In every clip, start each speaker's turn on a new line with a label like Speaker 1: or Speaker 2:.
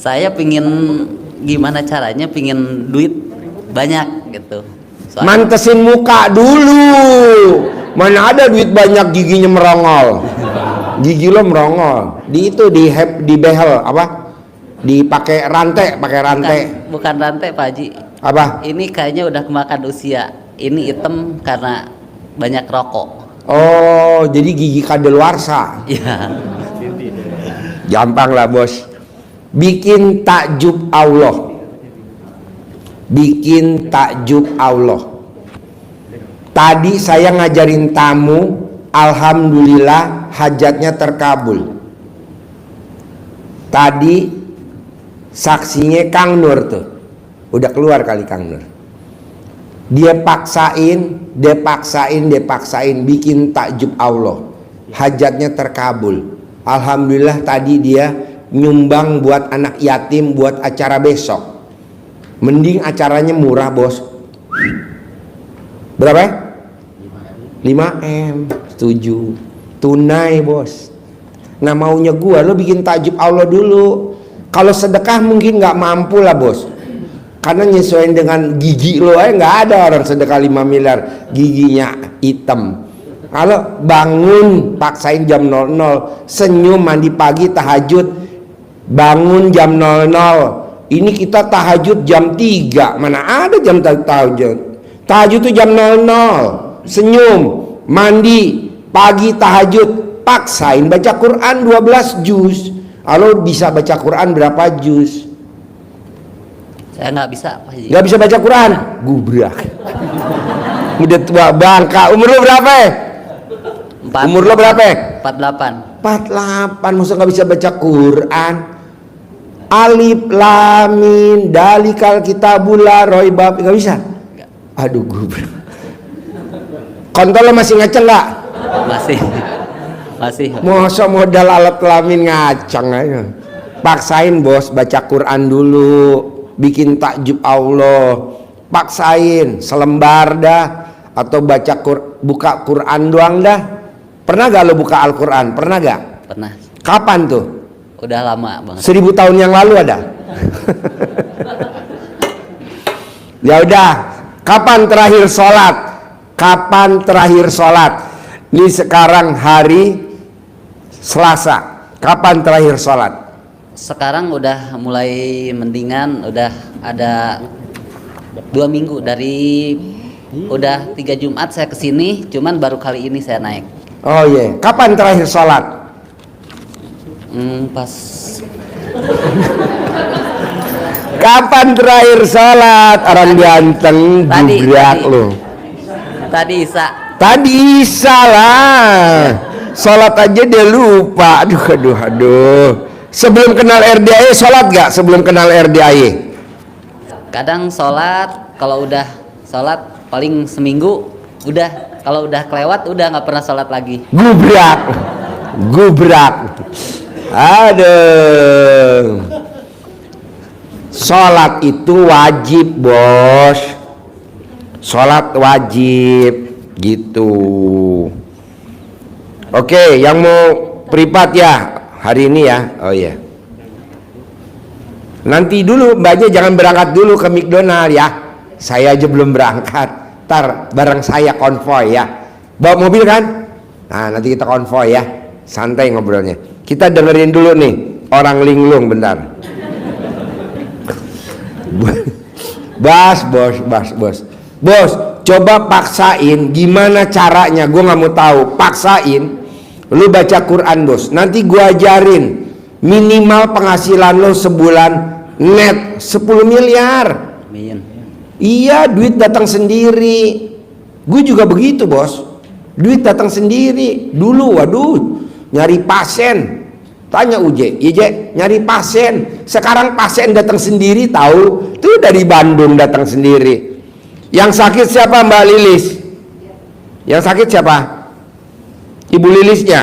Speaker 1: Saya pingin gimana caranya pingin duit banyak gitu.
Speaker 2: Mantesin muka dulu. Mana ada duit banyak giginya merongol. Gigi lo merongol. Di itu di behel apa? Dipakai rantai, pakai rantai.
Speaker 1: Bukan rantai Pak Haji.
Speaker 2: Apa?
Speaker 1: Ini kayaknya udah kemakan usia. Ini hitam karena banyak rokok.
Speaker 2: Oh, jadi gigi kadaluarsa.
Speaker 1: Iya.
Speaker 2: Gampang lah bos. Bikin takjub Allah. Bikin takjub Allah. Tadi saya ngajarin tamu, alhamdulillah hajatnya terkabul. Tadi saksinya Kang Nur tuh. Udah keluar kali Kang Nur. Dia paksain bikin takjub Allah. Hajatnya terkabul. Alhamdulillah tadi dia nyumbang buat anak yatim buat acara besok. Mending acaranya murah bos. Berapa? 5M. Setuju. Tunai bos. Nah maunya gua lo bikin takjub Allah dulu. Kalau sedekah mungkin nggak mampu lah bos. Karena nyesuaiin dengan gigi lo aja nggak ada orang sedekah 5 miliar giginya hitam. Kalau bangun paksain jam 00, senyum mandi pagi tahajud, bangun jam 00. Ini kita tahajud jam 3, mana ada jam tahajud. Tahajud itu jam 00, senyum, mandi, pagi tahajud, paksain baca Quran 12 juz. Kalau bisa baca Quran berapa juz?
Speaker 1: Saya nggak bisa Pak Haji.
Speaker 2: Nggak bisa baca Quran? Gubrak. Udah tua bangka. Umur lo berapa? Umur lo berapa?
Speaker 1: 48.
Speaker 2: 48. Masa nggak bisa baca Quran? Alif lam mim dalikal kitabul la raiba nggak bisa? Aduh gubrak. Kontol lo masih ngaceng nggak?
Speaker 1: Masih.
Speaker 2: Masa modal alat kelamin ngaceng aja. Paksain bos baca Quran dulu, bikin takjub Allah. Paksain selembar dah atau buka Quran doang dah. Pernah gak lo buka Al-Quran? Pernah gak?
Speaker 1: Pernah.
Speaker 2: Kapan tuh?
Speaker 1: Udah lama banget.
Speaker 2: 1000 tahun yang lalu ada. Ya udah, kapan terakhir sholat? Kapan terakhir sholat? Ini sekarang hari Selasa. Kapan terakhir sholat?
Speaker 1: Sekarang udah mulai mendingan, udah ada 2 minggu dari udah 3 Jumat saya kesini, cuman baru kali ini saya naik.
Speaker 2: Oh iya, kapan terakhir sholat?
Speaker 1: Pas
Speaker 2: Kapan terakhir sholat? Orang ganteng jubrak lo.
Speaker 1: Tadi Isa.
Speaker 2: Tadi Isa lah. Sholat aja dia lupa. Aduh. Sebelum kenal RDAY sholat gak? Sebelum kenal RDAY?
Speaker 1: Kadang sholat, kalau udah sholat paling seminggu udah. Kalau udah kelewat udah nggak pernah sholat lagi.
Speaker 2: Gubrak. Aduh. Sholat itu wajib bos. Sholat wajib gitu. Oke, yang mau privat ya hari ini ya. Oh iya. Nanti dulu mbaknya jangan berangkat dulu ke McDonald ya. Saya aja belum berangkat. Ntar bareng saya konvoy ya. Bawa mobil kan? Nah nanti kita konvoy ya. Santai ngobrolnya. Kita dengerin dulu nih orang linglung bentar. Bos, coba paksain gimana caranya. Gue nggak mau tahu. Paksain lu baca Quran bos. Nanti gue ajarin minimal penghasilan lo sebulan net 10 miliar.
Speaker 1: Amin.
Speaker 2: Iya, duit datang sendiri. Gue juga begitu bos. Duit datang sendiri. Dulu waduh nyari pasien. Tanya Uje, nyari pasien. Sekarang pasien datang sendiri tahu. Itu dari Bandung datang sendiri. Yang sakit siapa Mbak Lilis? Yang sakit siapa? Ibu Lilisnya?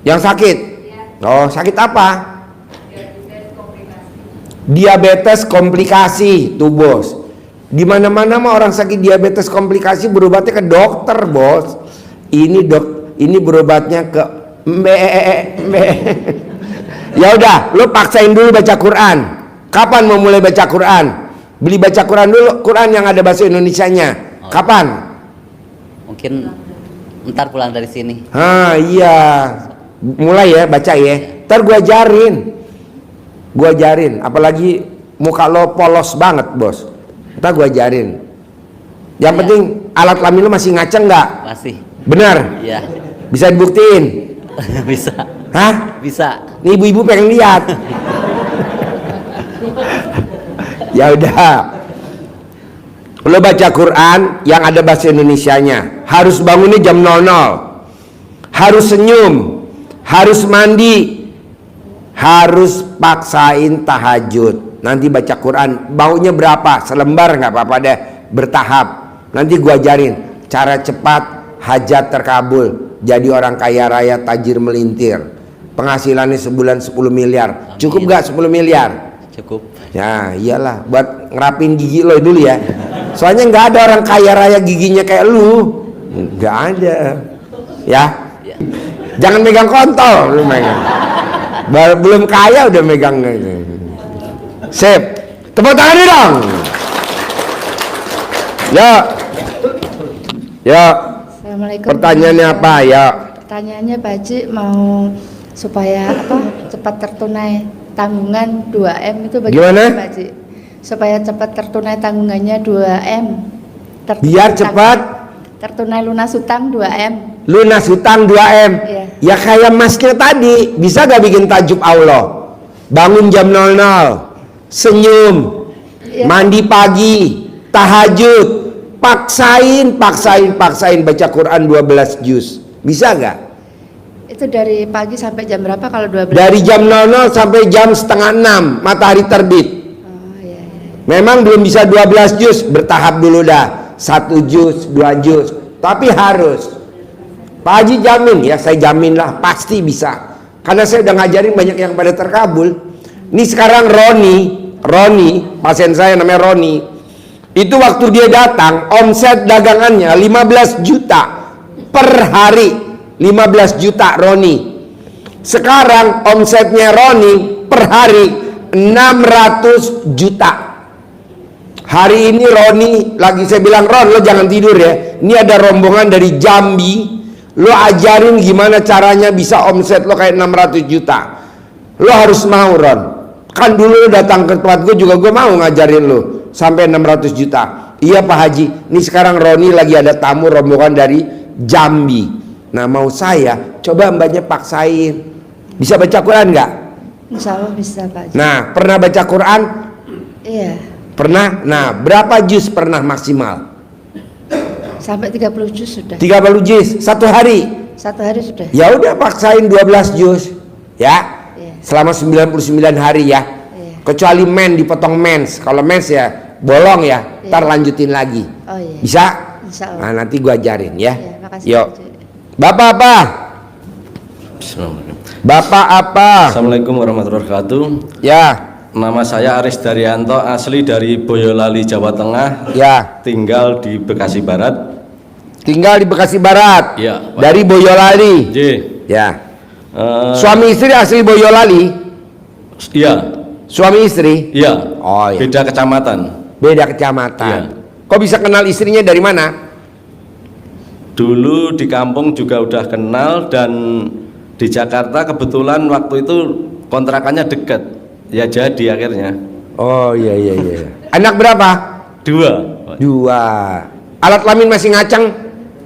Speaker 2: Yang sakit? Oh, sakit apa? Diabetes komplikasi tuh bos. Di mana-mana mah orang sakit diabetes komplikasi berobatnya ke dokter bos. Ini berobatnya ke Ya udah, lu paksain dulu baca Quran. Kapan mau mulai baca Quran? Beli baca Quran dulu, Quran yang ada bahasa Indonesianya. Kapan?
Speaker 1: Mungkin ntar pulang dari sini.
Speaker 2: Iya. Mulai ya baca ya. Ntar gua ajarin. Apalagi muka lo polos banget, Bos. Ntar gua ajarin. Yang penting alat kelamin lu masih ngaceng nggak?
Speaker 1: Masih.
Speaker 2: Benar?
Speaker 1: Iya.
Speaker 2: Bisa dibuktiin?
Speaker 1: Bisa.
Speaker 2: Hah?
Speaker 1: Bisa.
Speaker 2: Nih ibu-ibu pengen lihat. Ya udah. Lo baca Quran yang ada bahasa Indonesianya. Harus bangunnya jam 00. Harus senyum. Harus mandi. Harus paksain tahajud. Nanti baca Quran. Baunya berapa? Selembar nggak apa-apa deh. Bertahap. Nanti gua ajarin cara cepat hajat terkabul. Jadi orang kaya raya tajir melintir. Penghasilannya sebulan 10 miliar. Cukup gak 10 miliar?
Speaker 1: Cukup.
Speaker 2: Ya iyalah, buat ngerapin gigi lo dulu ya. Soalnya nggak ada orang kaya raya giginya kayak lu. Nggak ada. Ya. Jangan megang kontol lu megang. Belum kaya udah megang. Sip. Tepuk tangan dong. Ya. Ya.
Speaker 3: Assalamualaikum.
Speaker 2: Pertanyaannya apa ya?
Speaker 3: Pertanyaannya Pak Haji mau supaya cepat tertunai tanggungan 2M itu bagaimana Pak Haji? Supaya cepat tertunai tanggungannya 2M.
Speaker 2: Biar cepat
Speaker 3: tertunai lunas hutang 2M.
Speaker 2: Lunas hutang 2M.
Speaker 3: Iya.
Speaker 2: Ya kayak masnya tadi, bisa gak bikin tajuk Allah? Bangun jam 00, senyum,
Speaker 3: Iya.
Speaker 2: mandi pagi, tahajud. Paksain baca Quran 12 juz. Bisa gak?
Speaker 3: Itu dari pagi sampai jam berapa kalau 12?
Speaker 2: Dari jam 00 sampai jam setengah 6 matahari terbit.
Speaker 3: Oh iya, iya.
Speaker 2: Memang belum bisa 12 juz, bertahap dulu dah. 1 juz, 2 juz. Tapi harus. Pak Haji jamin ya, saya jamin lah pasti bisa. Karena saya udah ngajarin banyak yang pada terkabul. Ini sekarang Roni, pasien saya namanya Roni. Itu waktu dia datang, omset dagangannya 15 juta per hari. 15 juta Roni. Sekarang omsetnya Roni per hari 600 juta. Hari ini Roni lagi saya bilang, Ron lo jangan tidur ya. Ini ada rombongan dari Jambi. Lo ajarin gimana caranya bisa omset lo kayak 600 juta. Lo harus mau Ron. Kan dulu lo datang ke tempat gue juga gue mau ngajarin lo sampai 600 juta. Iya Pak Haji. Ini sekarang Roni lagi ada tamu rombongan dari Jambi. Nah mau saya coba mbaknya paksain. Bisa baca Quran nggak?
Speaker 3: Insya Allah bisa Pak Haji.
Speaker 2: Nah pernah baca Quran?
Speaker 3: Iya.
Speaker 2: Pernah? Nah berapa juz pernah maksimal?
Speaker 3: Sampai 30 juz sudah.
Speaker 2: 30 juz satu hari.
Speaker 3: Satu hari sudah.
Speaker 2: Ya udah paksain 12 juz ya.
Speaker 3: Iya.
Speaker 2: Selama 99 hari ya.
Speaker 3: Iya.
Speaker 2: Kecuali dipotong mens. Kalau mens ya bolong ya. Ntar lanjutin lagi.
Speaker 3: Oh iya.
Speaker 2: Bisa?
Speaker 3: Insya Allah.
Speaker 2: Nah nanti gua ajarin ya.
Speaker 3: Iya, makasih,
Speaker 2: Yuk.
Speaker 3: Pak Haji.
Speaker 2: Bapak apa?
Speaker 4: Bismillahirrahmanirrahim.
Speaker 2: Bapak apa?
Speaker 4: Assalamualaikum warahmatullahi wabarakatuh.
Speaker 2: Ya.
Speaker 4: Nama saya Aris Daryanto, asli dari Boyolali, Jawa Tengah.
Speaker 2: Ya.
Speaker 4: Tinggal di Bekasi Barat.
Speaker 2: Tinggal di Bekasi Barat.
Speaker 4: Iya, Pak.
Speaker 2: Dari Boyolali.
Speaker 4: J.
Speaker 2: Ya.
Speaker 4: Eh,
Speaker 2: Suami istri asli Boyolali.
Speaker 4: Iya,
Speaker 2: Suami istri.
Speaker 4: iya.
Speaker 2: Oh iya.
Speaker 4: Beda kecamatan.
Speaker 2: Beda kecamatan.
Speaker 4: Iya.
Speaker 2: Kok bisa kenal istrinya dari mana?
Speaker 4: Dulu di kampung juga udah kenal, dan di Jakarta kebetulan waktu itu kontrakannya dekat. Ya jadi akhirnya.
Speaker 2: Oh iya iya iya. Anak berapa?
Speaker 4: 2.
Speaker 2: 2. Alat kelamin masih ngaceng?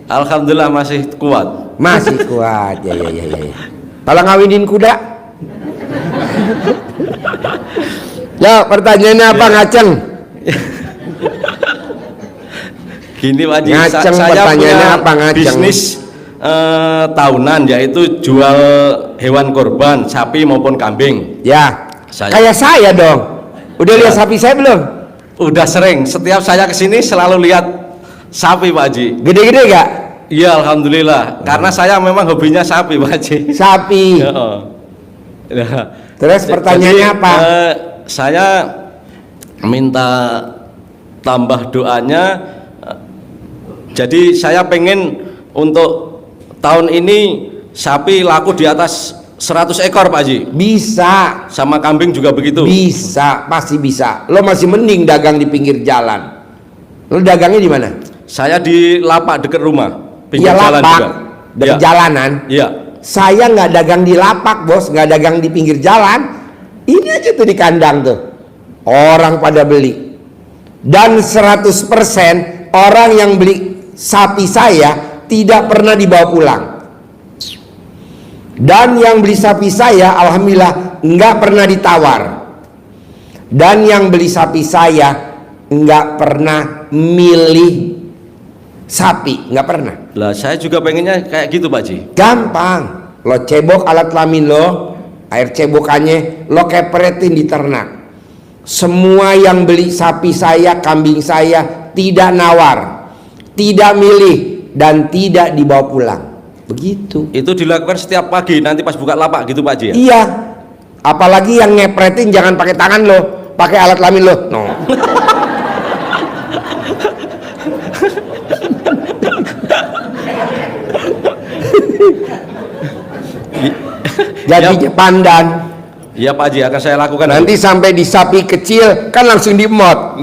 Speaker 4: Alhamdulillah masih kuat.
Speaker 2: Masih kuat. Ya ya ya ya. Kalau ngawinin kuda? Ya, pertanyaannya apa ngaceng?
Speaker 4: Gini Pak Haji,
Speaker 2: Ngaceng,
Speaker 4: saya
Speaker 2: pertanyaannya
Speaker 4: punya
Speaker 2: apa ngaceng?
Speaker 4: bisnis tahunan, yaitu jual hewan korban, sapi maupun kambing.
Speaker 2: Ya.
Speaker 4: Saya.
Speaker 2: Kayak saya dong. Udah lihat
Speaker 4: Ya.
Speaker 2: sapi saya belum?
Speaker 4: Udah sering, setiap saya kesini selalu lihat sapi Pak Haji.
Speaker 2: Gede-gede gak?
Speaker 4: Iya alhamdulillah, karena saya memang hobinya sapi Pak Haji.
Speaker 2: Sapi.
Speaker 4: Heeh. Nah,
Speaker 2: Terus pertanyaannya
Speaker 4: jadi,
Speaker 2: apa?
Speaker 4: Saya minta tambah doanya. Jadi saya pengen untuk tahun ini sapi laku di atas 100 ekor Pak Haji.
Speaker 2: Bisa.
Speaker 4: Sama kambing juga begitu.
Speaker 2: Bisa, pasti bisa. Lo masih mending dagang di pinggir jalan. Lo dagangnya di mana?
Speaker 4: Saya di lapak dekat rumah, pinggir
Speaker 2: Iya,
Speaker 4: jalan
Speaker 2: lapak,
Speaker 4: juga.
Speaker 2: dekat
Speaker 4: Iya.
Speaker 2: jalanan.
Speaker 4: Iya.
Speaker 2: Saya nggak dagang di lapak, bos, nggak dagang di pinggir jalan. Ini aja tuh di kandang tuh. Orang pada beli. Dan 100% orang yang beli sapi saya tidak pernah dibawa pulang. Dan yang beli sapi saya, alhamdulillah, nggak pernah ditawar. Dan yang beli sapi saya nggak pernah milih sapi, nggak pernah.
Speaker 4: Lah saya juga pengennya kayak gitu Pak Haji.
Speaker 2: Gampang, lo cebok alat kelamin lo, air cebokannya lo kepretin di ternak. Semua yang beli sapi saya, kambing saya tidak nawar, tidak milih, dan tidak dibawa pulang. Begitu.
Speaker 4: Itu dilakukan setiap pagi nanti pas buka lapak gitu Pak Haji ya?
Speaker 2: Iya. Apalagi yang ngepretin jangan pakai tangan lo, pakai alat kelamin lo. No. Jadinya pandan.
Speaker 4: Iya Pak Haji, akan saya lakukan.
Speaker 2: Nanti sampai di sapi kecil kan langsung diemot.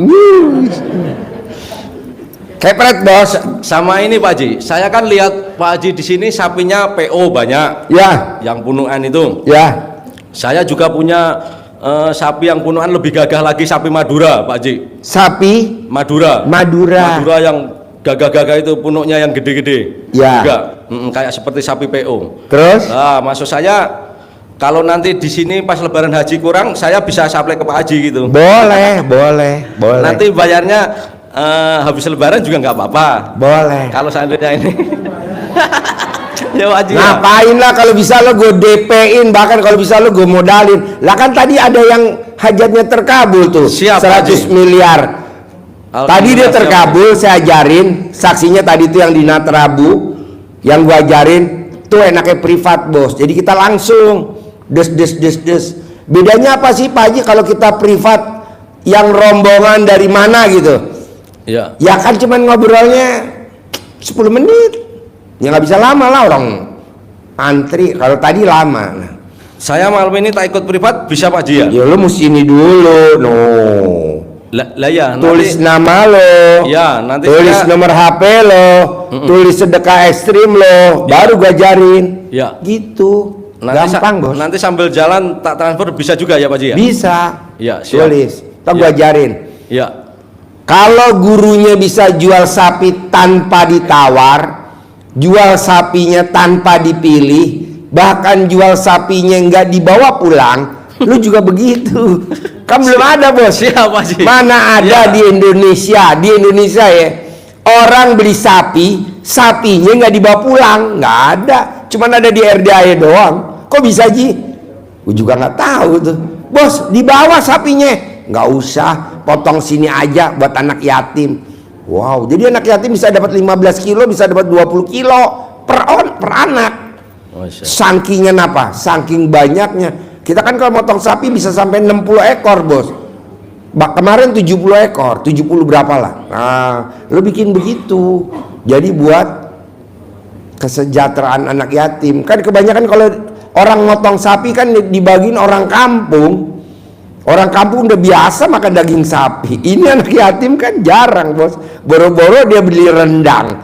Speaker 2: Kepret bos.
Speaker 4: Sama ini Pak Haji, saya kan lihat Pak Haji di sini sapinya PO banyak,
Speaker 2: Ya,
Speaker 4: yang punuan itu.
Speaker 2: ya.
Speaker 4: Saya juga punya sapi yang punuan lebih gagah lagi, sapi Madura Pak Haji.
Speaker 2: Sapi
Speaker 4: Madura.
Speaker 2: Madura.
Speaker 4: Madura yang gagah-gagah itu punuknya yang gede-gede.
Speaker 2: Ya.
Speaker 4: Juga kayak seperti sapi PO.
Speaker 2: Terus?
Speaker 4: Nah, maksud saya kalau nanti di sini pas Lebaran Haji kurang, saya bisa supply ke Pak Haji gitu.
Speaker 2: Boleh, boleh, boleh.
Speaker 4: Nanti bayarnya habis Lebaran juga nggak apa-apa.
Speaker 2: Boleh.
Speaker 4: Kalau seandainya ini, ya Pak Haji.
Speaker 2: Ngapain lah kalau bisa lo gue DP-in, bahkan kalau bisa lo gue modalin. Lah kan tadi ada yang hajatnya terkabul tuh.
Speaker 4: Siap,
Speaker 2: 100
Speaker 4: Haji.
Speaker 2: miliar. Tadi dia
Speaker 4: Alhamdulillah,
Speaker 2: terkabul, saya ajarin. Saksinya tadi tuh yang di Natrabu, yang gua ajarin tuh enaknya privat bos. Jadi kita langsung des. Bedanya apa sih Pak Haji kalau kita privat yang rombongan dari mana gitu?
Speaker 4: Ya.
Speaker 2: Ya kan cuman ngobrolnya 10 menit. Ya nggak bisa lama lah orang antri. Kalau tadi lama. Nah.
Speaker 4: Saya malam ini tak ikut privat bisa Pak Haji ya?
Speaker 2: Ya lo mesti ini dulu, no.
Speaker 4: Lah ya.
Speaker 2: Tulis
Speaker 4: nanti,
Speaker 2: nama lo,
Speaker 4: ya nanti
Speaker 2: tulis
Speaker 4: saya,
Speaker 2: nomor HP lo, tulis sedekah ekstrim lo, baru gua ajarin.
Speaker 4: Ya.
Speaker 2: Gitu.
Speaker 4: nanti
Speaker 2: Gampang bos.
Speaker 4: Nanti sambil jalan tak transfer bisa juga ya Pak Haji ya?
Speaker 2: Bisa.
Speaker 4: Ya, siap.
Speaker 2: Tulis. Ntar gua
Speaker 4: Ya.
Speaker 2: ajarin.
Speaker 4: Ya.
Speaker 2: Kalau gurunya bisa jual sapi tanpa ditawar, jual sapinya tanpa dipilih, bahkan jual sapinya nggak dibawa pulang, lu juga begitu. Kan belum ada bos.
Speaker 4: Siap Pak Haji.
Speaker 2: Mana ada
Speaker 4: Ya.
Speaker 2: di Indonesia ya, orang beli sapi, sapinya nggak dibawa pulang, nggak ada, cuman ada di RDA doang. Kok bisa Ji? Gue juga nggak tahu tuh. Bos, dibawa sapinya, nggak usah, potong sini aja buat anak yatim. Wow, jadi anak yatim bisa dapat 15 kilo, bisa dapat 20 kilo per anak.
Speaker 4: Masya.
Speaker 2: Saking apa? Saking banyaknya. Kita kan kalau motong sapi bisa sampai 60 ekor bos. Kemarin 70 ekor, 70 berapa lah. Nah, lo bikin begitu. Jadi buat kesejahteraan anak yatim. Kan kebanyakan kalau orang motong sapi kan dibagiin orang kampung. Orang kampung udah biasa makan daging sapi. Ini anak yatim kan jarang bos. Boro-boro dia beli rendang,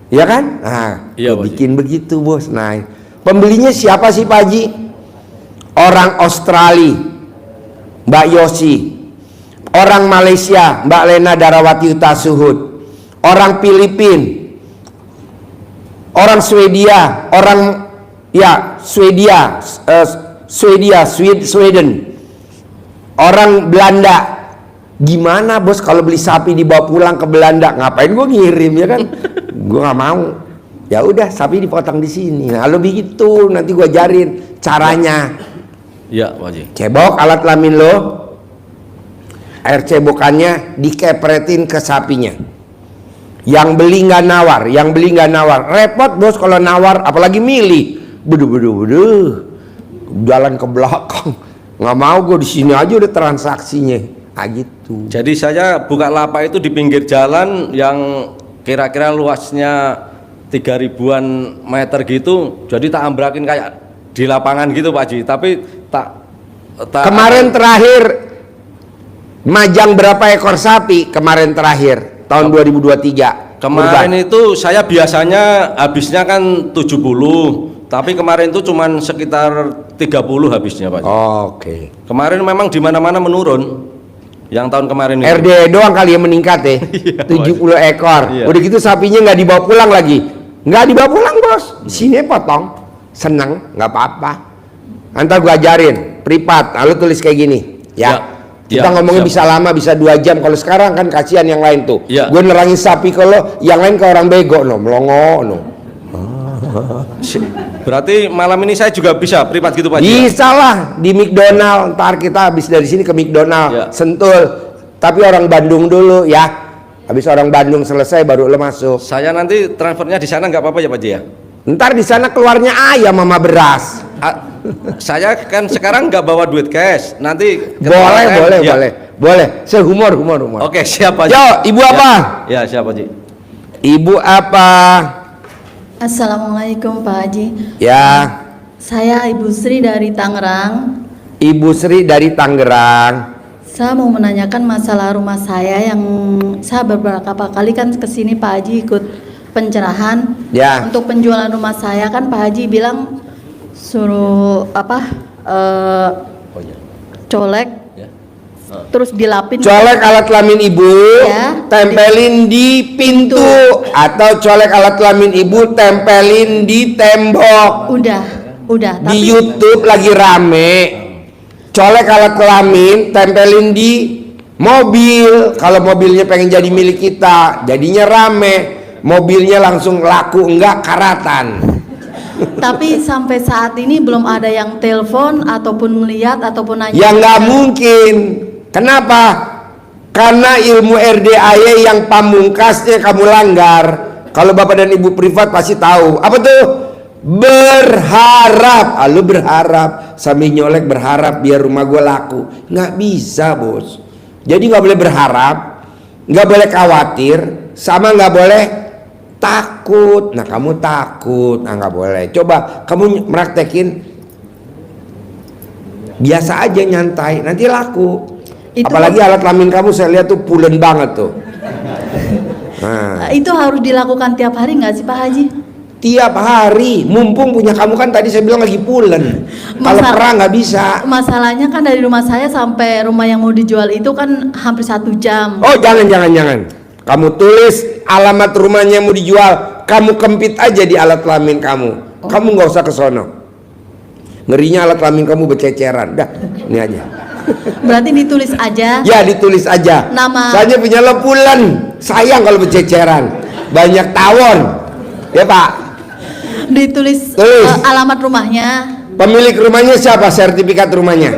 Speaker 2: ya kan? Nah,
Speaker 4: Iya,
Speaker 2: gua
Speaker 4: Pak
Speaker 2: bikin begitu bos. Nah, pembelinya siapa sih Pak Haji? Orang Australia, Mbak Yosi. Orang Malaysia, Mbak Lena Darawati Utasuhud. Orang Filipina, orang Swedia, orang ya Sweden. Orang Belanda. Gimana bos kalau beli sapi dibawa pulang ke Belanda? Ngapain gue ngirim ya kan? Gue nggak mau. Ya udah sapi dipotong di sini. Nah lo begitu nanti gue ajarin caranya.
Speaker 4: Ya Pak Haji.
Speaker 2: Cebok alat kelamin lo, air cebokannya dikepretin ke sapinya. Yang beli nggak nawar, repot bos kalau nawar, apalagi milih. Beduh, jalan ke belakang. Nggak mau, gue di sini aja udah transaksinya. Ah gitu.
Speaker 4: Jadi saya buka lapak itu di pinggir jalan yang kira-kira luasnya 3.000-an meter gitu. Jadi tak ambrakin kayak di lapangan gitu Pak Haji. Tapi
Speaker 2: Kemarin terakhir majang berapa ekor sapi kemarin terakhir tahun 2023?
Speaker 4: Kemarin itu saya biasanya habisnya kan 70, tapi kemarin itu cuman sekitar 30 habisnya Pak Haji.
Speaker 2: Oke.
Speaker 4: Kemarin memang di mana-mana menurun. Yang tahun kemarin itu.
Speaker 2: RD doang kali yang meningkat ya. 70 ekor.
Speaker 4: Iya.
Speaker 2: Udah gitu sapinya nggak dibawa pulang lagi. Nggak dibawa pulang bos. Sini potong. Seneng, nggak apa-apa. Antar gua ajarin privat. Lalu tulis kayak gini, ya. Kita ngomongnya
Speaker 4: siap.
Speaker 2: bisa lama, bisa 2 jam. Kalau sekarang kan kasihan yang lain tuh.
Speaker 4: Ya.
Speaker 2: Gue nerangin sapi, kalau yang lain ke orang bego no, melongo no.
Speaker 4: Berarti malam ini saya juga bisa privat gitu Pak Haji.
Speaker 2: Bisa lah di McDonald. Ntar kita habis dari sini ke McDonald,
Speaker 4: Ya.
Speaker 2: Sentul. Tapi orang Bandung dulu ya. Habis orang Bandung selesai baru lo masuk.
Speaker 4: Saya nanti transfernya di sana nggak apa-apa ya Pak Haji ya?
Speaker 2: Ntar di sana keluarnya ayam sama beras.
Speaker 4: Saya kan sekarang nggak bawa duit cash. Nanti
Speaker 2: Boleh.
Speaker 4: ya.
Speaker 2: Boleh. Sehumor.
Speaker 4: Oke, siap Pak Haji.
Speaker 2: Yo, ibu apa?
Speaker 4: Ya, siap Pak Haji.
Speaker 2: Ibu apa?
Speaker 5: Assalamualaikum Pak Haji.
Speaker 2: Ya,
Speaker 5: Saya Ibu Sri dari Tangerang.
Speaker 2: Ibu Sri dari Tangerang.
Speaker 5: Saya mau menanyakan masalah rumah saya yang saya beberapa kali kan kesini Pak Haji ikut pencerahan.
Speaker 2: Ya.
Speaker 5: Untuk penjualan rumah saya kan Pak Haji bilang suruh colek, terus dilapin.
Speaker 2: Colek alat kelamin ibu,
Speaker 5: Ya.
Speaker 2: tempelin di pintu, atau colek alat kelamin ibu, tempelin di tembok.
Speaker 5: Udah.
Speaker 2: Di
Speaker 5: Tapi
Speaker 2: YouTube lagi rame. Colek alat kelamin, tempelin di mobil. Kalau mobilnya pengen jadi milik kita, jadinya rame. Mobilnya langsung laku, enggak karatan.
Speaker 5: tapi sampai saat ini belum ada yang telepon ataupun melihat ataupun nanya.
Speaker 2: Ya nggak mungkin. Kenapa? Karena ilmu RDAY yang pamungkasnya kamu langgar. Kalau bapak dan ibu privat pasti tahu. Apa tuh? Berharap. Lu berharap sambil nyolek berharap biar rumah gue laku. Nggak bisa bos. Jadi nggak boleh berharap, nggak boleh khawatir, sama nggak boleh takut. Nah kamu takut, nah nggak boleh. Coba kamu meraktekin biasa aja nyantai, nanti laku.
Speaker 5: Itu
Speaker 2: Apalagi alat kelamin kamu saya lihat tuh pulen banget tuh. Nah,
Speaker 5: Itu harus dilakukan tiap hari nggak sih Pak Haji?
Speaker 2: tiap hari, mumpung punya kamu kan tadi saya bilang lagi pulen. Kalau
Speaker 5: Masa-
Speaker 2: perang nggak bisa.
Speaker 5: Masalahnya kan dari rumah saya sampai rumah yang mau dijual itu kan hampir 1 jam.
Speaker 2: Oh jangan. Kamu tulis alamat rumahnya mau dijual, kamu kempit aja di alat kelamin kamu. Kamu nggak usah ke sono. Ngerinya alat kelamin kamu berceceran. Dah, ini aja.
Speaker 5: Berarti ditulis aja.
Speaker 2: Ya ditulis aja.
Speaker 5: Nama.
Speaker 2: Saya punya lepulan. Sayang kalau berceceran. Banyak tawon. Ya Pak.
Speaker 5: Ditulis
Speaker 2: Tulis.
Speaker 5: alamat rumahnya.
Speaker 2: Pemilik rumahnya siapa? Sertifikat rumahnya.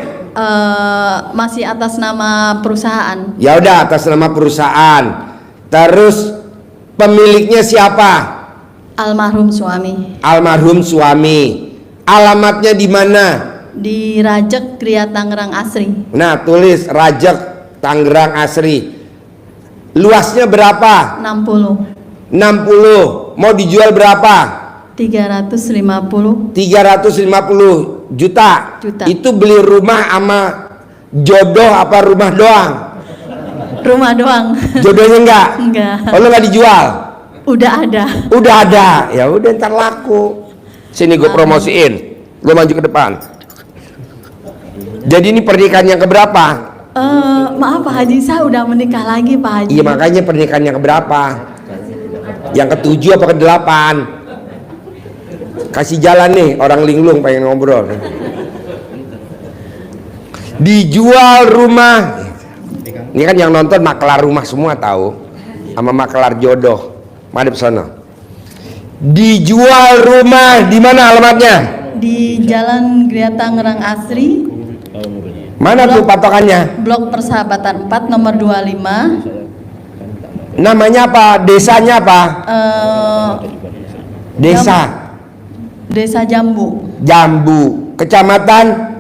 Speaker 5: Masih atas nama perusahaan.
Speaker 2: Ya udah atas nama perusahaan. Terus pemiliknya siapa?
Speaker 5: Almarhum suami.
Speaker 2: Almarhum suami. Alamatnya di mana?
Speaker 5: Di Rajek Kriya Tangerang Asri.
Speaker 2: Nah, tulis Rajek Tangerang Asri. Luasnya berapa?
Speaker 5: 60.
Speaker 2: 60. Mau dijual berapa?
Speaker 5: 350.
Speaker 2: 350 juta. Itu beli rumah sama jodoh apa rumah doang?
Speaker 5: Rumah doang.
Speaker 2: Jodohnya enggak?
Speaker 5: Enggak.
Speaker 2: Oh, lu enggak dijual?
Speaker 5: Udah ada.
Speaker 2: Udah ada. Ya udah ntar laku. Sini gue promosiin. Gue maju ke depan. Jadi ini pernikahan yang keberapa?
Speaker 5: Maaf Pak Haji, saya udah menikah lagi Pak Haji.
Speaker 2: Iya makanya pernikahan yang keberapa? Yang ke-7 apa ke-8? Kasih jalan nih, orang linglung pengen ngobrol. Dijual rumah. Ini kan yang nonton makelar rumah semua tahu. Sama makelar jodoh. Madep sono. Dijual rumah di mana alamatnya?
Speaker 5: Di Jalan Gria Tangerang Asri.
Speaker 2: Mana tuh patokannya?
Speaker 5: Blok Persahabatan 4 nomor 25.
Speaker 2: Namanya apa? Desanya apa? Desa.
Speaker 5: Desa Jambu,
Speaker 2: Jambu. Kecamatan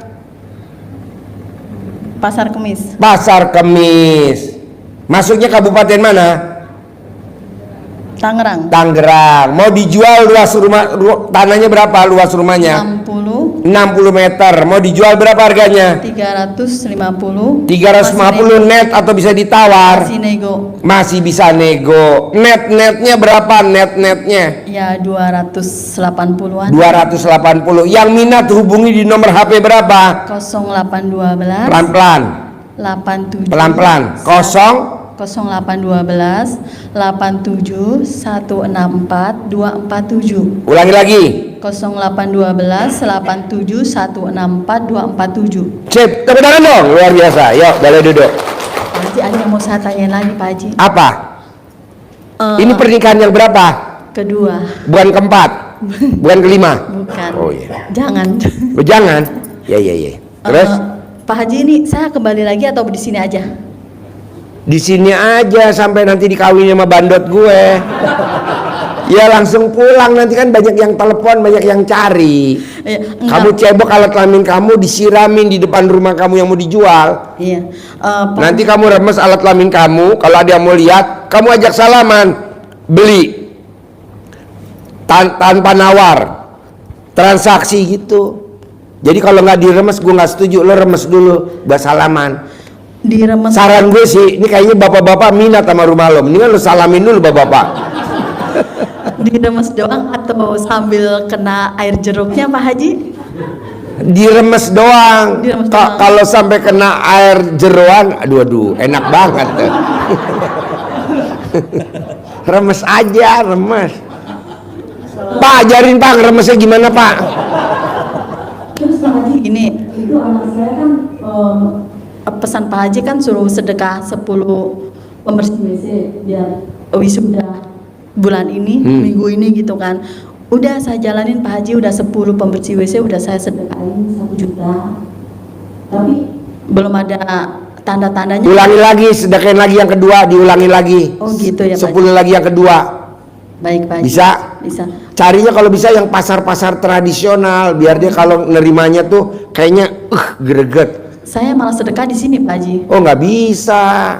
Speaker 5: Pasar Kemis.
Speaker 2: Pasar Kemis. Masuknya kabupaten mana?
Speaker 5: Tangerang.
Speaker 2: Tangerang. Mau dijual luas rumah, tanahnya berapa luas rumahnya?
Speaker 5: 60.
Speaker 2: 60 meter. Mau dijual berapa harganya?
Speaker 5: 350.
Speaker 2: 350 net atau bisa ditawar?
Speaker 5: Masih nego.
Speaker 2: Masih bisa nego. Netnya berapa netnya?
Speaker 5: Ya 280-an.
Speaker 2: 280. Yang minat hubungi di nomor HP berapa?
Speaker 5: 0812
Speaker 2: Pelan-pelan.
Speaker 5: 87
Speaker 2: Pelan-pelan.
Speaker 5: 0812 87 164 247.
Speaker 2: Ulangi lagi.
Speaker 5: 0812 87 164 247.
Speaker 2: Sip, tepuk tangan dong. Luar biasa. Yuk, boleh duduk.
Speaker 5: Pak Haji, ada yang mau saya tanya lagi Pak Haji.
Speaker 2: Apa? Ini pernikahan yang berapa?
Speaker 5: Kedua.
Speaker 2: Bukan keempat. Bukan kelima.
Speaker 5: Bukan.
Speaker 2: Oh iya.
Speaker 5: Jangan.
Speaker 2: Oh, jangan. Ya. Terus
Speaker 5: Pak Haji, ini saya kembali lagi atau di sini aja?
Speaker 2: di sini aja sampai nanti dikawin sama bandot gue. Ya langsung pulang, nanti kan banyak yang telepon, banyak yang cari. Kamu cebok alat kelamin kamu disiramin di depan rumah kamu yang mau dijual.
Speaker 5: Iya.
Speaker 2: Nanti kamu remes alat kelamin kamu, kalau ada yang mau lihat, kamu ajak salaman, beli tanpa nawar, transaksi gitu. Jadi kalau nggak diremes, gue nggak setuju. Lo remes dulu, buat salaman.
Speaker 5: Diremes.
Speaker 2: Saran gue sih, ini kayaknya bapak-bapak minat sama rumah lo, mendingan lo salamin dulu bapak-bapak.
Speaker 5: Diremes doang atau sambil kena air jeruknya Pak Haji?
Speaker 2: Diremes doang.
Speaker 5: Diremes doang.
Speaker 2: Kalau sampai kena air jeroan, aduh, enak banget. Remes aja, remes. Pak, ajarin Pak, remesnya gimana Pak?
Speaker 5: Terus Pak Haji gini, itu anak saya kan pesan Pak Haji kan suruh sedekah 10 pembersih WC biar wisuda bulan ini, minggu ini gitu kan. Udah saya jalanin Pak Haji, udah 10 pembersih WC udah saya sedekahin 1 juta. Tapi belum ada tanda-tandanya.
Speaker 2: Ulangi lagi, sedekahin lagi yang kedua, diulangi lagi.
Speaker 5: Oh gitu ya Pak
Speaker 2: 10
Speaker 5: Haji.
Speaker 2: lagi yang kedua.
Speaker 5: Baik Pak Haji.
Speaker 2: Bisa?
Speaker 5: Bisa.
Speaker 2: Carinya kalau bisa yang pasar-pasar tradisional, biar dia kalau nerimanya tuh kayaknya greget.
Speaker 5: Saya malah sedekah di sini Pak Haji.
Speaker 2: Oh nggak bisa.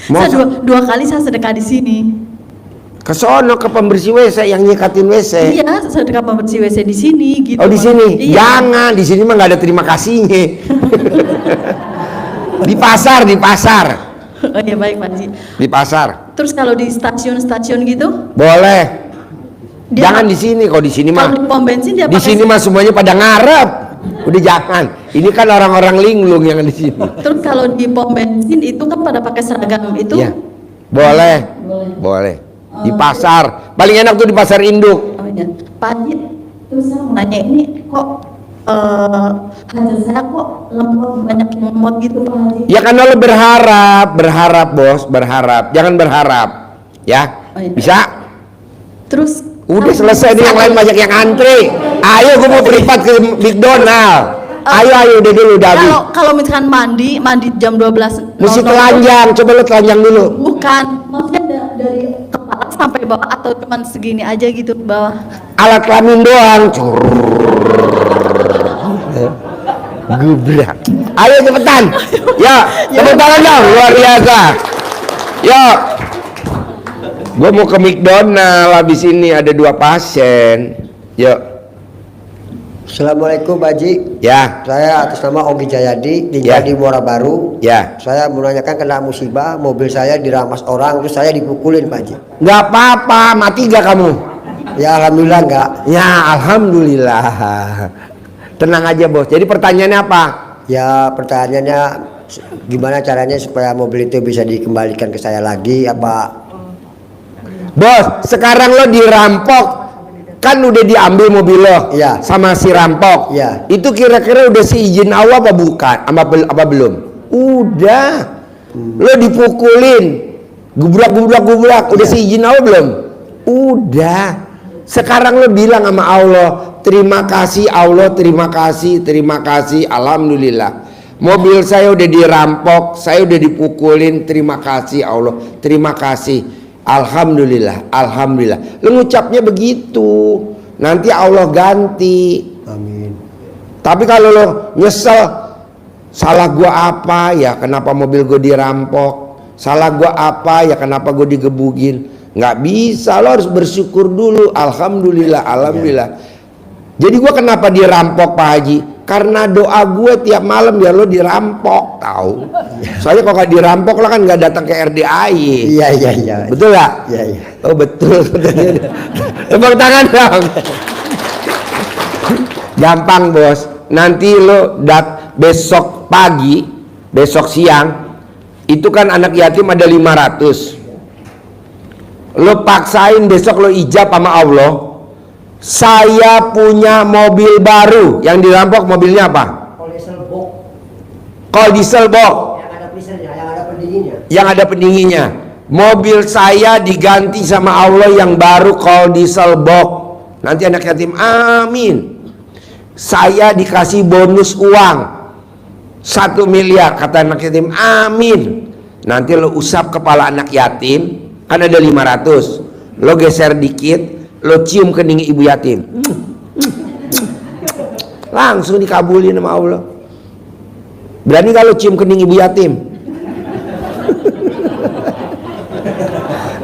Speaker 2: Mau
Speaker 5: Saya dua kali saya sedekah di sini.
Speaker 2: ke sono ke pembersih WC yang nyikatin WC.
Speaker 5: Iya, sedekah pembersih WC di sini gitu.
Speaker 2: Oh di sini?
Speaker 5: Iya.
Speaker 2: Jangan, di sini mah nggak ada terima kasihnya. Di pasar.
Speaker 5: Oh iya baik Pak Haji.
Speaker 2: Di pasar.
Speaker 5: Terus kalau di stasiun-stasiun gitu?
Speaker 2: Boleh.
Speaker 5: Dia
Speaker 2: Jangan di sini, kok di sini mah.
Speaker 5: Kalau di pom bensin dia
Speaker 2: Di
Speaker 5: pakai
Speaker 2: sini mah semuanya pada ngarep. Udah jangan. Ini kan orang-orang linglung yang di sini.
Speaker 5: Terus kalau di pom bensin itu kan pada pakai seragam itu?
Speaker 2: Iya. Boleh. Di pasar. Paling enak tuh di pasar induk.
Speaker 5: Oh iya. Pak Haji, terus saya mau nanya ini kok hasil saya kok lemot, banyak yang lemot gitu Pak Haji?
Speaker 2: Ya karena lo berharap bos, berharap. Jangan berharap. Ya.
Speaker 5: Oh, iya.
Speaker 2: Bisa?
Speaker 5: Terus
Speaker 2: Udah selesai nih, yang lain banyak yang antri. Ayo gue mau privat ke McDonald. Ayo udah dulu udah habis.
Speaker 5: Kalau misalkan mandi jam 12.
Speaker 2: Mesti telanjang, coba lo telanjang dulu.
Speaker 5: Bukan, maksudnya dari kepala sampai bawah atau cuman segini aja gitu bawah?
Speaker 2: Alat kelamin doang. Gubrak. Ayo cepetan. Ya, tepuk tangan dong, luar biasa. Ya. Gue mau ke McDonald, habis ini ada 2 pasien. Yuk.
Speaker 6: Assalamualaikum Pak Haji.
Speaker 2: Ya.
Speaker 6: Saya atas nama Ogi Jayadi, tinggal
Speaker 2: Ya.
Speaker 6: di Muara Baru.
Speaker 2: Ya.
Speaker 6: Saya menanyakan kena musibah, mobil saya dirampas orang, terus saya dipukulin Pak Haji.
Speaker 2: Nggak apa-apa, mati gak kamu?
Speaker 6: Ya alhamdulillah enggak.
Speaker 2: Ya, alhamdulillah. Tenang aja bos. Jadi pertanyaannya apa?
Speaker 6: Ya pertanyaannya gimana caranya supaya mobil itu bisa dikembalikan ke saya lagi apa?
Speaker 2: Bos, sekarang lo dirampok, kan udah diambil mobil lo,
Speaker 6: Iya.
Speaker 2: sama si rampok.
Speaker 6: Iya.
Speaker 2: Itu kira-kira udah seizin Allah apa bukan? Apa belum? Udah. Lo dipukulin, gubrak. Udah seizin Allah belum? Udah. Sekarang lo bilang sama Allah, terima kasih Allah, terima kasih, alhamdulillah. Mobil saya udah dirampok, saya udah dipukulin, terima kasih Allah, terima kasih. Alhamdulillah. Lo ngucapnya begitu, nanti Allah ganti.
Speaker 6: Amin.
Speaker 2: Tapi kalau lo nyesel, salah gua apa ya, kenapa mobil gua dirampok? Salah gua apa ya, kenapa gua digebugin? Nggak bisa, lo harus bersyukur dulu. Alhamdulillah, alhamdulillah. Jadi gua kenapa dirampok Pak Haji? Karena doa gue tiap malam biar lo dirampok, tahu? Soalnya kalau nggak dirampok lo kan nggak datang ke RDAI.
Speaker 6: Iya.
Speaker 2: Betul nggak?
Speaker 6: Iya.
Speaker 2: Oh betul. Tepuk tangan dong. Gampang bos. Nanti lo besok pagi, besok siang, itu kan anak yatim ada 500. Lo paksain besok lo ijab sama Allah. Saya punya mobil baru. Yang dirampok mobilnya apa? Kol diesel box. Yang ada pendinginnya. Mobil saya diganti sama Allah yang baru kol diesel box. Nanti anak yatim amin. Saya dikasih bonus uang 1 miliar, kata anak yatim amin. Nanti lo usap kepala anak yatim, kan ada 500. Lo geser dikit, lo cium kening ibu yatim, langsung dikabulin sama Allah. Berani kalau cium kening ibu yatim?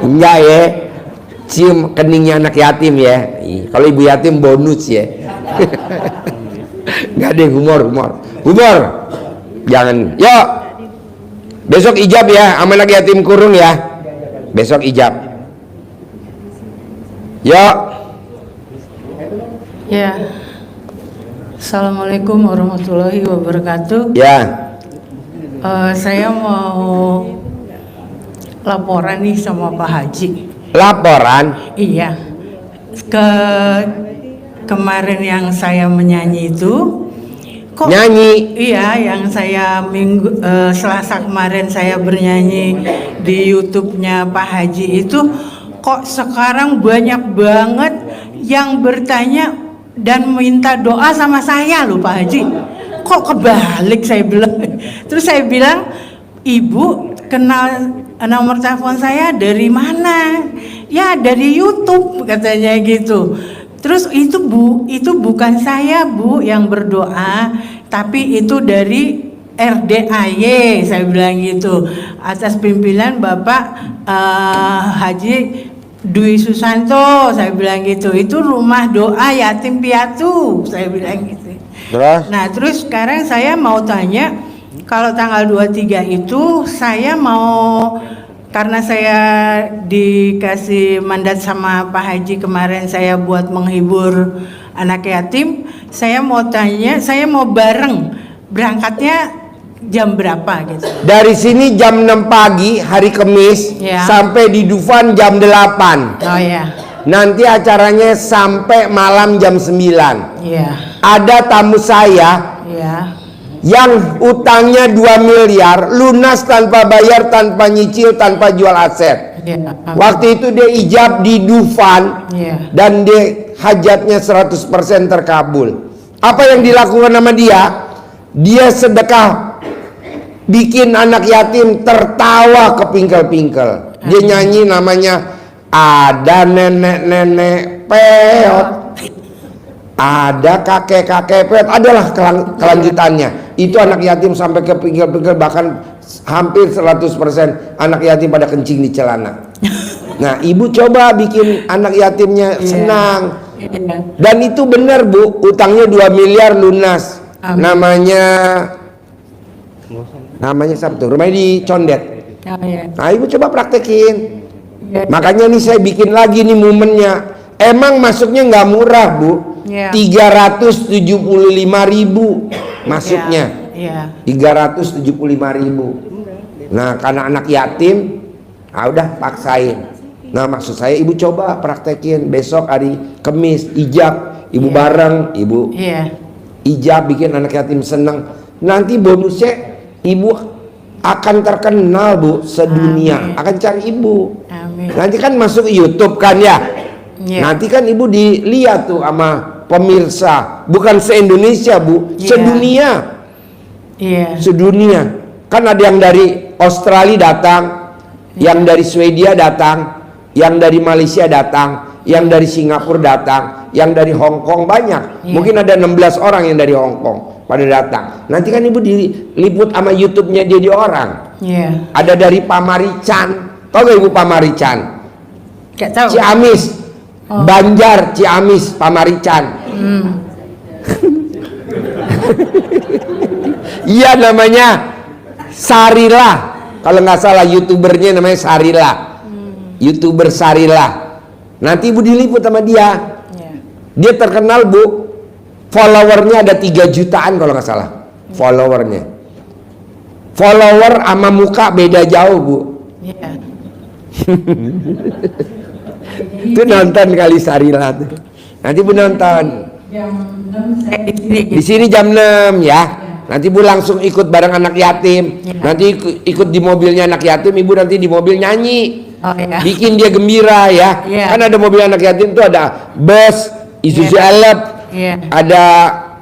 Speaker 2: Enggak ya, cium keningnya anak yatim ya. Kalau ibu yatim bonus ya. Enggak deh, humor. Jangan. Yuk, besok ijab ya sama anak yatim kurung ya. Besok ijab. Ya.
Speaker 7: Ya. Assalamualaikum warahmatullahi wabarakatuh.
Speaker 2: Ya.
Speaker 7: Saya mau laporan nih sama Pak Haji.
Speaker 2: Laporan?
Speaker 7: Iya. Kemarin yang saya menyanyi itu kok
Speaker 2: nyanyi?
Speaker 7: Iya, yang saya Selasa kemarin saya bernyanyi di YouTube-nya Pak Haji itu kok sekarang banyak banget yang bertanya dan minta doa sama saya loh Pak Haji. Kok kebalik saya bilang. Terus saya bilang, Ibu kenal nomor telepon saya dari mana? Ya dari YouTube katanya gitu. Terus itu Bu, itu bukan saya Bu yang berdoa, tapi itu dari RDAY, saya bilang gitu, atas pimpinan Bapak Haji Dwi Susanto, saya bilang gitu. Itu rumah doa yatim piatu, saya bilang gitu.
Speaker 2: Terus?
Speaker 7: Nah terus sekarang saya mau tanya, kalau tanggal 23 itu saya mau, karena saya dikasih mandat sama Pak Haji kemarin saya buat menghibur anak yatim, saya mau tanya, saya mau bareng, berangkatnya jam berapa gitu?
Speaker 2: Dari sini jam 6 pagi hari Kamis
Speaker 7: Ya.
Speaker 2: sampai di Dufan jam 8.
Speaker 7: Oh ya.
Speaker 2: Nanti acaranya sampai malam jam 9.
Speaker 7: Iya.
Speaker 2: Ada tamu saya
Speaker 7: Iya.
Speaker 2: yang utangnya 2 miliar, lunas tanpa bayar, tanpa nyicil, tanpa jual aset.
Speaker 7: Iya.
Speaker 2: Waktu itu dia ijab di Dufan
Speaker 7: Iya.
Speaker 2: dan dia hajatnya 100% terkabul. Apa yang dilakukan sama dia? Dia sedekah, bikin anak yatim tertawa kepingkel-pingkel. Dia nyanyi namanya ada nenek-nenek peot, ada kakek-kakek peot, adalah kelanjutannya. Itu anak yatim sampai kepingkel-pingkel, bahkan hampir 100% anak yatim pada kencing di celana. Nah, ibu coba bikin anak yatimnya senang. Dan itu benar Bu, utangnya 2 miliar lunas. Namanya siapa tuh? Rumahnya di Condet.
Speaker 7: Oh, iya.
Speaker 2: Nah, ibu coba praktekin. Makanya nih saya bikin lagi nih momennya. Emang masuknya nggak murah Bu, 375.000 masuknya. 375.000. Nah, karena anak yatim, udah paksain. Nah, maksud saya ibu coba praktekin besok hari Kamis ijab, ibu bareng, ibu ijab bikin anak yatim senang. Nanti bonusnya ibu akan terkenal Bu sedunia. Amin. Akan cari ibu. Amin. Nanti kan masuk YouTube kan ya. Nanti kan ibu dilihat tuh sama pemirsa, bukan se-Indonesia Bu, sedunia. Sedunia. Kan ada yang dari Australia datang, yang dari Swedia datang, yang dari Malaysia datang, yang dari Singapura datang, yang dari Hong Kong banyak. Mungkin ada 16 orang yang dari Hong Kong pada datang. Nanti kan ibu diliput sama YouTube-nya dia orang. Ada dari Pamarican. Tahu gak ibu Pamarican?
Speaker 7: Gak tahu.
Speaker 2: Ciamis, Banjar, Ciamis, Pamarican. Iya namanya Sarila, kalau nggak salah youtubernya namanya Sarila, youtuber Sarila. Nanti ibu diliput sama dia. Dia terkenal bu, followernya ada 3 jutaan kalau nggak salah followernya. Follower sama muka beda jauh bu. Itu nonton kali Sarila tuh. Nanti bu nonton. Di sini jam 6 ya. Nanti bu langsung ikut bareng anak yatim. Nanti ikut di mobilnya anak yatim, ibu nanti di mobil nyanyi. Bikin dia gembira ya. Kan ada mobil anak yatim tuh ada bus, Isuzu Elep, ada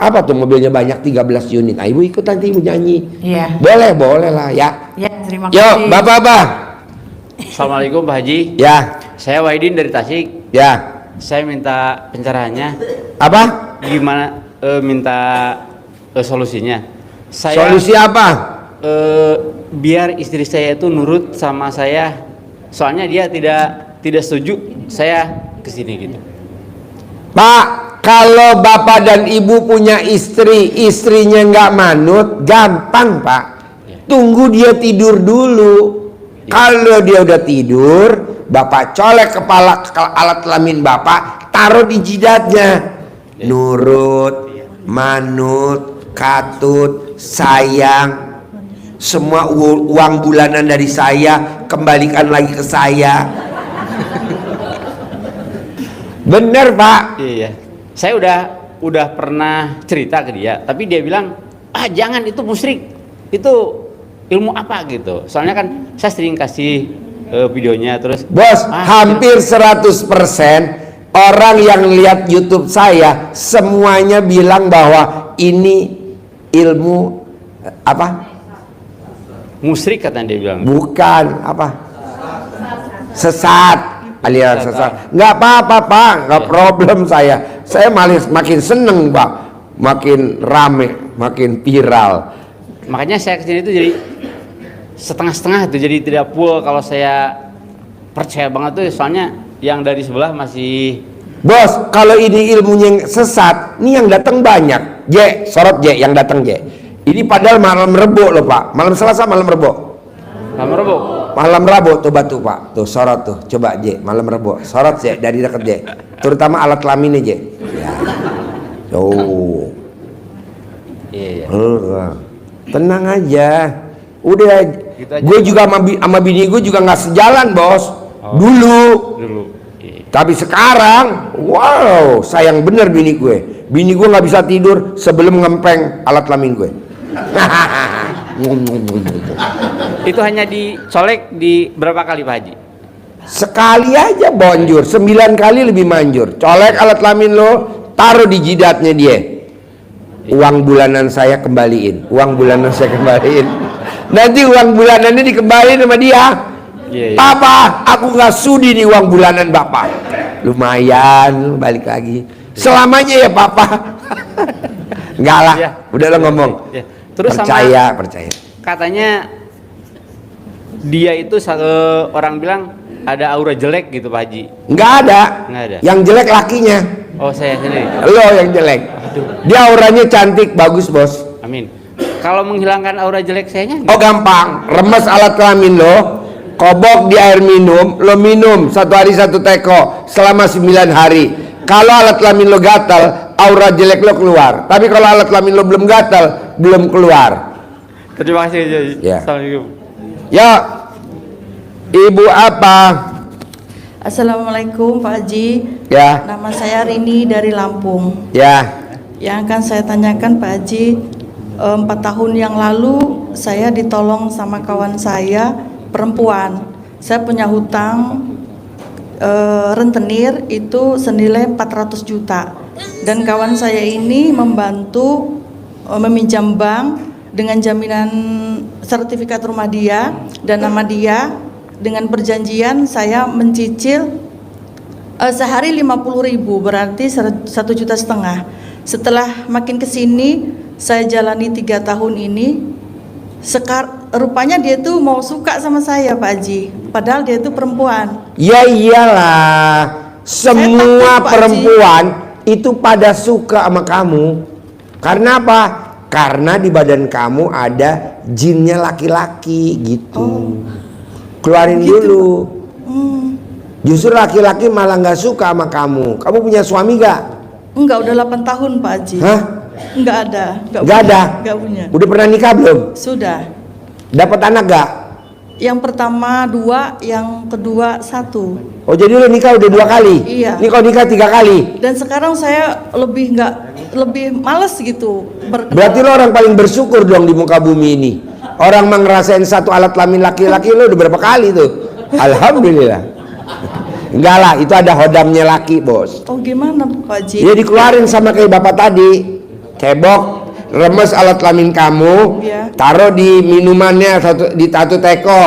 Speaker 2: apa tuh mobilnya banyak 13 unit. Nah, ibu ikut nanti ibu nyanyi. Boleh lah ya.
Speaker 7: Terima kasih.
Speaker 2: Yuk, bapak-bapak.
Speaker 8: Assalamualaikum Pak Haji.
Speaker 2: Ya.
Speaker 8: Saya Wahidin dari Tasik.
Speaker 2: Ya.
Speaker 8: Saya minta pencerahannya.
Speaker 2: Apa?
Speaker 8: Gimana minta solusinya? Saya
Speaker 2: Solusi apa?
Speaker 8: biar istri saya itu nurut sama saya. Soalnya dia tidak setuju saya kesini gitu.
Speaker 2: Pak, kalau bapak dan ibu punya istri, istrinya nggak manut, gampang pak. Tunggu dia tidur dulu. Kalau dia udah tidur, bapak colek kepala alat kelamin bapak, taruh di jidatnya. Nurut, manut, katut, sayang. Semua uang bulanan dari saya kembalikan lagi ke saya. Bener pak.
Speaker 8: Iya. Saya udah pernah cerita ke dia, tapi dia bilang, jangan, itu musyrik. Itu ilmu apa gitu. Soalnya kan saya sering kasih videonya terus.
Speaker 2: Bos, hampir 100% orang yang lihat YouTube saya semuanya bilang bahwa ini ilmu apa?
Speaker 8: Musyrik katanya dia bilang.
Speaker 2: Bukan apa? Sesat. Alias sesat. Nggak apa-apa pak, nggak problem saya. Saya malah makin seneng pak, makin rame, makin viral.
Speaker 8: Makanya saya kesini itu jadi setengah-setengah tuh, jadi tidak full kalau saya percaya banget tuh, soalnya yang dari sebelah masih.
Speaker 2: Bos, kalau ini ilmunya yang sesat, ini yang datang banyak. J, sorot J, yang datang J. Ini padahal malam Rebo loh pak, malam Selasa malam Rebo.
Speaker 8: Malam Rebo.
Speaker 2: Malam Rabu tuh batu pak, tuh sorot tuh, coba J, malam Rebo, sorot J dari dekat J, terutama alat kelaminnya J. Ya. Tuh.
Speaker 8: Iya.
Speaker 2: Tenang aja, udah. Gue juga sama bini gue juga nggak sejalan bos. Dulu. Iya. Tapi sekarang, wow, sayang bener bini gue. Bini gue nggak bisa tidur sebelum ngempeng alat kelamin gue.
Speaker 8: Itu hanya dicolek di berapa kali Pak Haji?
Speaker 2: Sekali aja bonjur, 9 kali lebih manjur. Colek alat kelamin lo, taruh di jidatnya dia. Uang bulanan saya kembaliin, uang bulanan saya kembaliin. Nanti uang bulanannya dikembaliin sama dia. Papa, aku nggak sudi nih uang bulanan bapak. Lumayan, balik lagi. Selamanya ya papa. Enggak lah, udah lo ngomong.
Speaker 8: Terus
Speaker 2: percaya.
Speaker 8: Katanya dia itu orang bilang ada aura jelek gitu Pak Haji.
Speaker 2: Nggak ada. Yang jelek lakinya.
Speaker 8: Oh, saya sendiri.
Speaker 2: Lo yang jelek. Dia auranya cantik, bagus bos.
Speaker 8: Amin. Kalau menghilangkan aura jelek sayanya?
Speaker 2: Oh gampang. Remes alat kelamin lo, kobok di air minum, lo minum 1 hari 1 teko selama 9 hari. Kalau alat kelamin lo gatal, aura jelek lo keluar. Tapi kalau alat kelamin lo belum gatal, belum keluar.
Speaker 8: Terima kasih Haji.
Speaker 2: Ya.
Speaker 8: Assalamualaikum.
Speaker 2: Ya, ibu apa?
Speaker 5: Assalamualaikum Pak Haji.
Speaker 2: Ya.
Speaker 5: Nama saya Rini dari Lampung.
Speaker 2: Ya.
Speaker 5: Yang akan saya tanyakan Pak Haji, 4 tahun yang lalu saya ditolong sama kawan saya perempuan. Saya punya hutang rentenir itu senilai 400 juta. Dan kawan saya ini membantu meminjam bank dengan jaminan sertifikat rumah dia dan nama dia, dengan perjanjian saya mencicil sehari 50.000, berarti 1,5 juta. Setelah makin kesini saya jalani 3 tahun ini, Rupanya dia tuh mau suka sama saya Pak Haji, padahal dia tuh perempuan.
Speaker 2: Ya iyalah, semua
Speaker 5: takut, Pak
Speaker 2: perempuan itu pada suka sama kamu. Karena apa? Karena di badan kamu ada jinnya laki-laki gitu. Keluarin
Speaker 5: gitu,
Speaker 2: dulu. Justru laki-laki malah nggak suka sama kamu. Kamu punya suami gak?
Speaker 5: Enggak, udah 8 tahun Pak Haji.
Speaker 2: Hah?
Speaker 5: Enggak ada.
Speaker 2: Nggak ada?
Speaker 5: Enggak punya.
Speaker 2: Udah pernah nikah belum?
Speaker 5: Sudah.
Speaker 2: Dapat anak gak?
Speaker 5: Yang pertama 2, yang kedua 1.
Speaker 2: Oh jadi lu nikah udah 2 kali?
Speaker 5: Iya.
Speaker 2: Ini kau nikah 3 kali?
Speaker 5: Dan sekarang saya lebih males gitu.
Speaker 2: Berarti lo orang paling bersyukur dong di muka bumi ini. Orang mah ngerasain satu alat kelamin laki-laki, lo udah berapa kali tuh? Alhamdulillah. Enggak lah, itu ada hodamnya laki, bos.
Speaker 5: Oh gimana Pak Haji?
Speaker 2: Ya dikeluarin sama kayak bapak tadi. Cebok, remes alat kelamin kamu,
Speaker 5: Iya.
Speaker 2: taruh di minumannya di satu teko.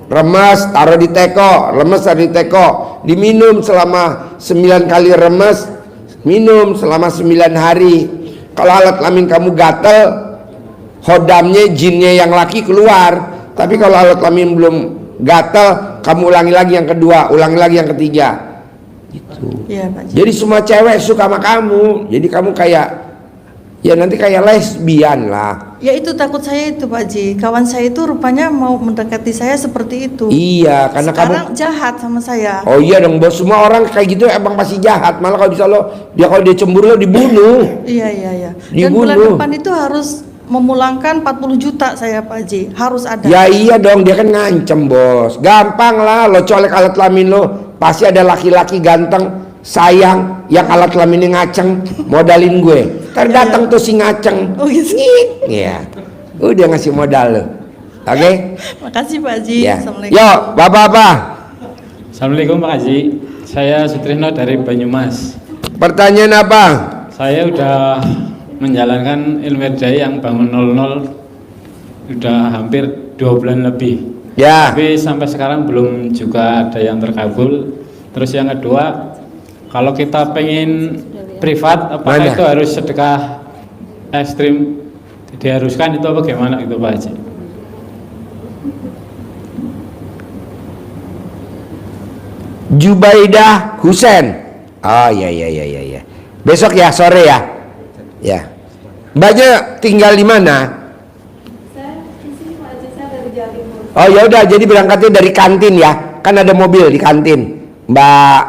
Speaker 2: Remes, taruh di teko, remes taruh di teko. Diminum selama 9 kali remes, minum selama 9 hari. Kalau alat kelamin kamu gatel, hodamnya jinnya yang laki keluar. Tapi kalau alat kelamin belum gatel, kamu ulangi lagi yang kedua, ulangi lagi yang ketiga. Gitu.
Speaker 5: Iya Pak Haji.
Speaker 2: Jadi semua cewek suka sama kamu. Jadi kamu kayak, ya nanti kayak lesbian lah.
Speaker 5: Ya itu takut saya itu Pak Haji. Kawan saya itu rupanya mau mendekati saya seperti itu.
Speaker 2: Iya, karena
Speaker 5: Sekarang
Speaker 2: kamu.
Speaker 5: jahat sama saya.
Speaker 2: Oh iya dong bos, semua orang kayak gitu emang pasti jahat. Malah kalau bisa kalau dia cemburu lo dibunuh.
Speaker 5: Iya. Dan bulan
Speaker 2: Dibunuh.
Speaker 5: depan itu harus memulangkan 40 juta saya Pak Haji. Harus ada.
Speaker 2: Ya iya dong, dia kan ngancem bos. Gampang lah, lo colek alat kelamin lo, pasti ada laki-laki ganteng, sayang, yang alat kelaminnya ngaceng, modalin gue. Ntar datang tuh si ngaceng.
Speaker 5: Oh gitu.
Speaker 2: Iya, udah ngasih modal lo. Oke?
Speaker 5: Makasih Pak Haji.
Speaker 2: Ya.
Speaker 5: Assalamualaikum.
Speaker 2: Yo, bapak-bapak.
Speaker 9: Assalamualaikum Pak Haji, saya Sutrisno dari Banyumas.
Speaker 2: Pertanyaan apa?
Speaker 9: Saya udah menjalankan ilmu erdai yang bangun 00 udah hampir 2 bulan lebih.
Speaker 2: Ya.
Speaker 9: Tapi sampai sekarang belum juga ada yang terkabul. Terus yang kedua, kalau kita pengen privat, apakah
Speaker 2: Mana?
Speaker 9: itu harus sedekah ekstrim diharuskan itu apa bagaimana gitu Pak Haji?
Speaker 2: Jubaidah Husen. Oh iya. Besok ya sore ya. Ya. Mbaknya tinggal di mana?
Speaker 10: Saya di sini Pak Haji, saya dari Jawa Timur.
Speaker 2: Oh ya udah, jadi berangkatnya dari kantin ya. Kan ada mobil di kantin. Mbak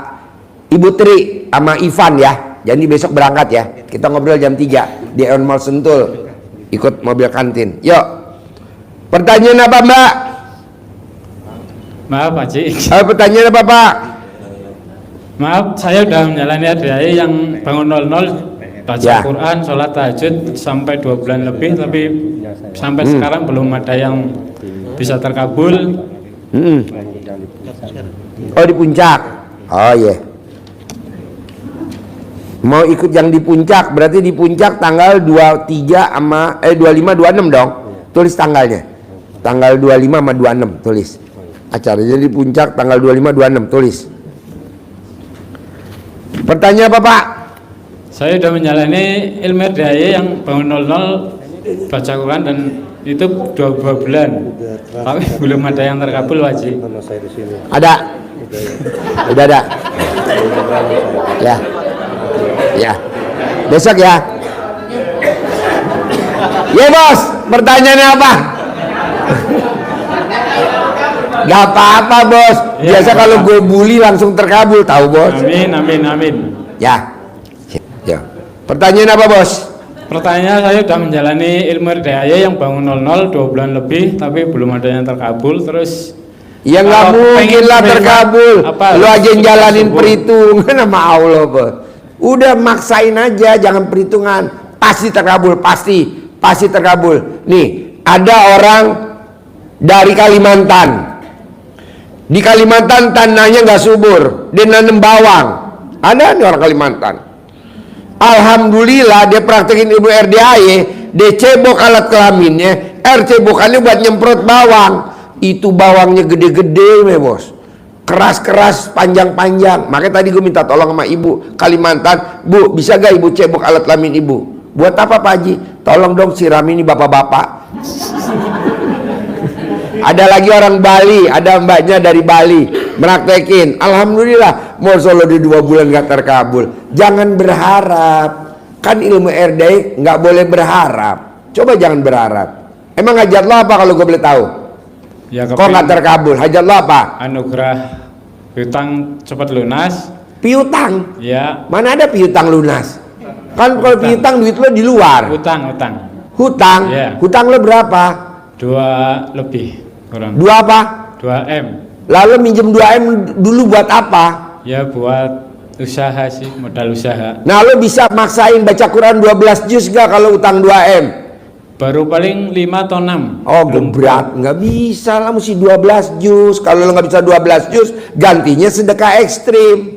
Speaker 2: Ibu Tri sama Ivan ya. Jadi besok berangkat ya. Kita ngobrol jam 3 di Eon Mall Sentul. Ikut mobil kantin. Yuk. Pertanyaan apa, Mbak?
Speaker 9: Maaf Pak Haji.
Speaker 2: Pertanyaan apa, Pak?
Speaker 9: Maaf, saya udah menjalani erdai yang bangun 00 baca
Speaker 2: Ya.
Speaker 9: Quran, sholat tahajud sampai 2 bulan lebih, tapi sampai sekarang belum ada yang bisa terkabul.
Speaker 2: Oh di puncak. Oh iya. Mau ikut yang di puncak, berarti di puncak tanggal 23 sama 25 26 dong. Tulis tanggalnya. Tanggal 25 sama 26 tulis. Acaranya di puncak tanggal 25 26 tulis. Pertanyaan apa, Pak?
Speaker 9: Saya sudah menjalani ilmu erdai yang bangun 00 baca Quran dan itu 2 bulan, tapi belum ada yang terkabul Pak Haji.
Speaker 2: Ada. Udah ada. Ya. Ya. Besok ya. Ya bos, pertanyaannya apa? Gak apa-apa bos. Biasa kalau gue bully langsung terkabul, tahu bos?
Speaker 9: Amin.
Speaker 2: Ya. Ya. Pertanyaan apa bos?
Speaker 9: Pertanyaannya, saya sudah menjalani ilmu erdai yang bangun 00 2 bulan lebih, tapi belum ada yang terkabul. Terus
Speaker 2: Ya nggak
Speaker 9: kalau
Speaker 2: mungkin
Speaker 9: pengen
Speaker 2: lah
Speaker 9: privat,
Speaker 2: terkabul.
Speaker 9: apa,
Speaker 2: Lu aja yang
Speaker 9: subuh?
Speaker 2: jalanin perhitungan sama Allah bos. Udah maksain aja, jangan perhitungan. Pasti terkabul, pasti terkabul. Nih, ada orang dari Kalimantan. Di Kalimantan tanahnya nggak subur, dia nanam bawang. Ada nih orang Kalimantan. Alhamdulillah dia praktekin ilmu RDAY, dia cebok alat kelaminnya, cebokannya buat nyemprot bawang. Itu bawangnya gede-gede bos, keras-keras, panjang-panjang. Makanya tadi gue minta tolong sama ibu Kalimantan, Bu bisa gak ibu cebok alat kelamin ibu? Buat apa Pak Haji? Tolong dong siram ini bapak-bapak. Ada lagi orang Bali, ada mbaknya dari Bali meraktekin. Alhamdulillah, Masya Allah di 2 bulan gak terkabul. Jangan berharap. Kan ilmu RDI nggak boleh berharap. Coba jangan berharap. Emang hajat lo apa kalau gue boleh tahu?
Speaker 9: Ya,
Speaker 2: Kok nggak terkabul? Hajat lo apa?
Speaker 9: Anugerah hutang cepat lunas.
Speaker 2: Piutang.
Speaker 9: Ya.
Speaker 2: Mana ada piutang lunas? Kan kalau piutang duit lo di luar.
Speaker 9: Hutang.
Speaker 2: Hutang.
Speaker 9: Ya.
Speaker 2: Hutang lo berapa?
Speaker 9: 2 lebih kurang.
Speaker 2: 2 apa?
Speaker 9: 2 M.
Speaker 2: Lalu minjem 2 M dulu buat apa?
Speaker 9: Ya buat usaha sih, modal usaha.
Speaker 2: Nah lo bisa maksain baca Quran 12 juz gak kalau utang 2 M?
Speaker 9: Baru paling 5 atau 6.
Speaker 2: Oh berat, nggak bisa lah, mesti 12 juz. Kalau lo nggak bisa 12 juz, gantinya sedekah ekstrim.